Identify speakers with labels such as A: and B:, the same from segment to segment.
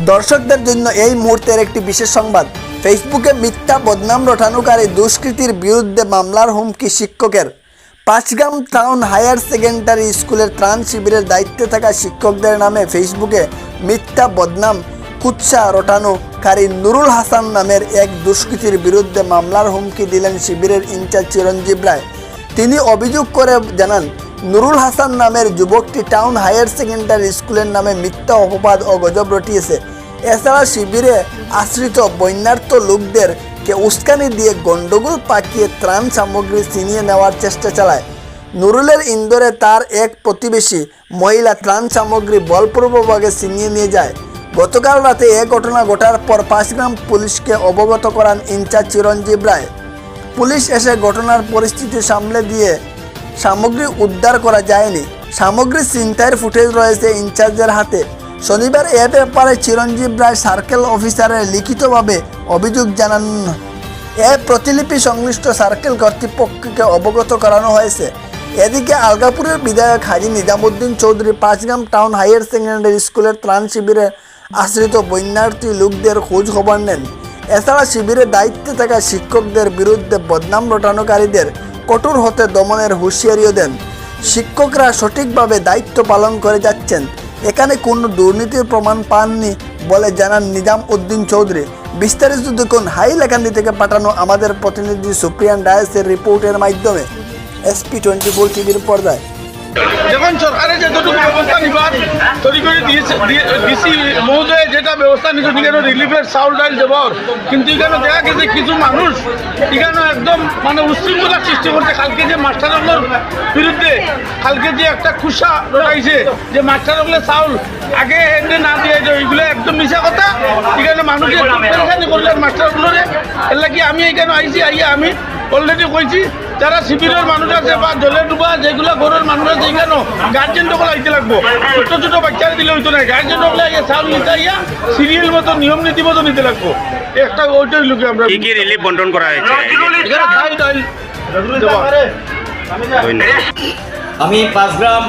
A: দর্শকদের জন্য এই মুহূর্তের একটি বিশেষ সংবাদ। ফেসবুকে মিথ্যা বদনাম রটানোকারী দুষ্কৃতীর বিরুদ্ধে মামলার হুমকি শিক্ষকের। পাঁচগ্রাম টাউন হায়ার সেকেন্ডারি স্কুলের ত্রাণ শিবিরের দায়িত্বে থাকা শিক্ষকদের নামে ফেসবুকে মিথ্যা বদনাম কুৎসা রটানোকারী নুরুল হাসান নামের এক দুষ্কৃতীর বিরুদ্ধে মামলার হুমকি দিলেন শিবিরের ইনচার্জ চিরঞ্জীব রায়। তিনি অভিযোগ করে জানান, নুরুল হাসান নামের যুবকটি টাউন হায়ার সেকেন্ডারি স্কুলের নামে মিথ্যা অপবাদ ও গজব রটিয়েছে। এছাড়া শিবিরে আশ্রিত বন্যার্থ লোকদেরকে উস্কানি দিয়ে গণ্ডগোল পাকিয়ে ত্রাণ সামগ্রী ছিনিয়ে নেওয়ার চেষ্টা চালায়। নুরুলের ইন্দোরে তার এক প্রতিবেশী মহিলা ত্রাণ সামগ্রী বলপূর্বকভাবে ছিনিয়ে নিয়ে যায়। গতকাল রাতে এ ঘটনা ঘটার পর পাঁচগ্রাম পুলিশকে অবগত করান ইনচার্জ চিরঞ্জীব রায়। পুলিশ এসে ঘটনার পরিস্থিতি সামলে দিয়ে সামগ্রী উদ্ধার করা যায়নি। সামগ্রী ছিনতাইয়ের ফুটেজ রয়েছে ইনচার্জের হাতে। শনিবার এ ব্যাপারে চিরঞ্জীব রায় সার্কেল অফিসারের লিখিতভাবে অভিযোগ জানান। এ প্রতিলিপি সংশ্লিষ্ট সার্কেল কর্তৃপক্ষকে অবগত করানো হয়েছে। এদিকে আলগাপুরের বিধায়ক Haji Nizamuddin Chowdhury Panchgram town higher secondary স্কুলের ত্রাণ শিবিরে আশ্রিত বন্যার্থী লোকদের খোঁজ খবর নেন। এছাড়া শিবিরের দায়িত্বে থাকা শিক্ষকদের বিরুদ্ধে বদনাম রটানোকারীদের কঠোর হতে দমনের হুঁশিয়ারিও দেন। শিক্ষকরা সঠিকভাবে দায়িত্ব পালন করে যাচ্ছেন, এখানে কোনো দুর্নীতির প্রমাণ পাননি বলে জানান নিজাম উদ্দিন চৌধুরী। বিস্তারিত দেখুন হাইলাকান্দি থেকে পাঠানো আমাদের প্রতিনিধি সুপ্রিয়ান ডায়েসের রিপোর্টের মাধ্যমে। SP24 টিভির পর্দায়।
B: যখন সরকারের যতটুকু ব্যবস্থা নিবার তৈরি করে দিয়েছে ডিসি মহোদয় যেটা ব্যবস্থা নিচ্ছে এখানে রিলিফের চাউল ডাল দেওয়ার, কিন্তু এখানে দেখা গেছে কিছু মানুষ এখানে একদম মানে উশৃঙ্খলা সৃষ্টি করছে। কালকে যে মাস্টারগুলোর বিরুদ্ধে কালকে যে একটা খুশা রটাইছে যে মাস্টারগুলোর চাউল আগে এনে না দিয়ে ওইগুলো একদম মিশা কথা। এখানে মানুষের পেরেশানি করলেন মাস্টারগুলোরে। এর লাগি আমি এখানে আইছি, আইয়া আমি অলরেডি কইছি যারা শিবিরের মানুষ আছে বা জলে ডুবা যেগুলো ঘরের মানুষ আছে এখানে গার্জেন সকল আইতে লাগবো। ছোট ছোট বাচ্চারা দিলে হইতো না, গার্জেন সকলে চাউল নিতে আইয়া সিরিয়াল মতো নিয়ম নীতি মতো নিতে লাগবো। একটা ওইটাই লোকে আমরা
C: কি রিলিফ বন্টন করা হয়েছে।
D: আমি পাঁচগ্রাম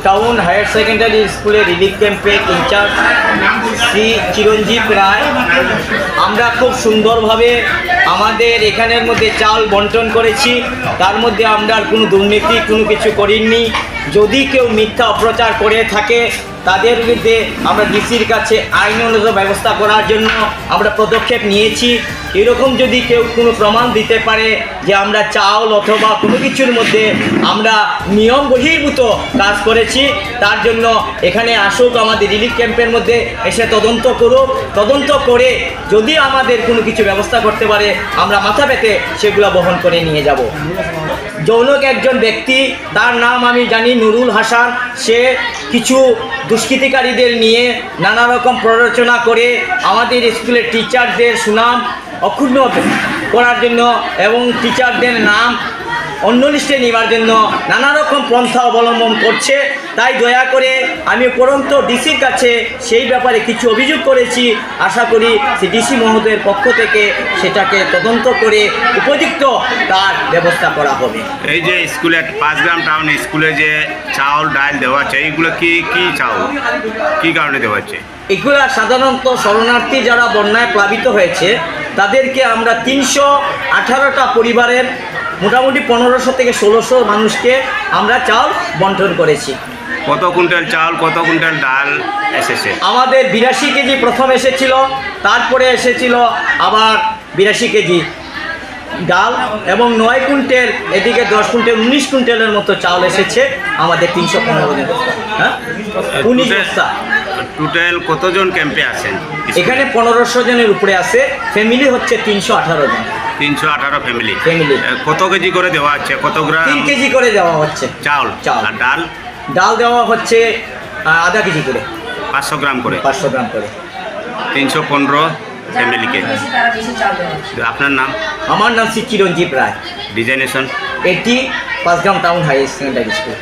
D: টাউন হায়ার সেকেন্ডারি স্কুলের রিলিফ ক্যাম্পের ইনচার্জ শ্রী চিরঞ্জীব রায়। আমরা খুব সুন্দরভাবে আমাদের এখানের মধ্যে চাল বন্টন করেছি। তার মধ্যে আমরা কোনো দুর্নীতি কোনো কিছু করিনি। যদি কেউ মিথ্যা অপপ্রচার করে থাকে তাদের বিরুদ্ধে আমরা ডিসির কাছে আইনগত ব্যবস্থা করার জন্য আমরা পদক্ষেপ নিয়েছি। এরকম যদি কেউ কোনো প্রমাণ দিতে পারে যে আমরা চাউল অথবা কোনো কিছুর মধ্যে আমরা নিয়ম বহির্ভূত কাজ করেছি, তার জন্য এখানে আসুক, আমাদের রিলিফ ক্যাম্পের মধ্যে এসে তদন্ত করুক। তদন্ত করে যদি আমাদের কোনো কিছু ব্যবস্থা করতে পারে আমরা মাথা পেতে সেগুলো বহন করে নিয়ে যাব। যৌনক একজন ব্যক্তি, তার নাম আমি জানি নুরুল হাসান। সে কিছু দুষ্কৃতিকারীদের নিয়ে নানা রকম প্ররোচনা করে আমাদের স্কুলের টিচারদের সুনাম অক্ষুণ্ণ করার জন্য এবং টিচারদের নাম অন্য লিস্টে নেওয়ার জন্য নানা রকম পন্থা অবলম্বন করছে। তাই দয়া করে আমি উপরন্ত ডিসির কাছে সেই ব্যাপারে কিছু অভিযোগ করেছি। আশা করি সে ডিসি মহোদয়ের পক্ষ থেকে সেটাকে তদন্ত করে উপযুক্ত তার ব্যবস্থা করা হবে।
C: এই যে স্কুলে পাঁচগ্রাম টাউন স্কুলে যে চাউল ডাল দেওয়া হচ্ছে, এইগুলো কি কি চাউল, কি কারণে দেওয়া হচ্ছে?
D: এগুলো সাধারণত শরণার্থী যারা বন্যায় প্লাবিত হয়েছে তাদেরকে আমরা 318টা পরিবারের মোটামুটি 1500 থেকে 1600 মানুষকে আমরা চাল বন্টন করেছি।
C: কত কুইন্টাল চাল, কত কুইন্টাল ডাল এসেছে?
D: আমাদের 82 কেজি প্রথম এসেছিল, তারপরে এসেছিল আবার 82 কেজি ডাল এবং 9 কুইন্টাল, এদিকে 10 কুইন্টাল 19 কুইন্টালের মতো চাল এসেছে আমাদের 315 জন। হ্যাঁ, 19 বস্তা।
C: টোটাল কতজন ক্যাম্পে আছেন?
D: এখানে 1500 জনের উপরে আছে। ফ্যামিলি হচ্ছে 318 জন।
C: 318 ফ্যামিলি। কত কেজি করে দেওয়া হচ্ছে? কত গ্রাম?
D: 3 কেজি করে দেওয়া হচ্ছে
C: চাউল। আর ডাল?
D: ডাল দেওয়া হচ্ছে আধা কেজি করে,
C: 500 গ্রাম করে।
D: 500 গ্রাম করে
C: 315 ফ্যামিলিকে। আপনার নাম?
D: আমার নাম শ্রী চিরঞ্জীব রায়।
C: ডিজাইনেশন?
D: এটি Panchgram town high secondary school.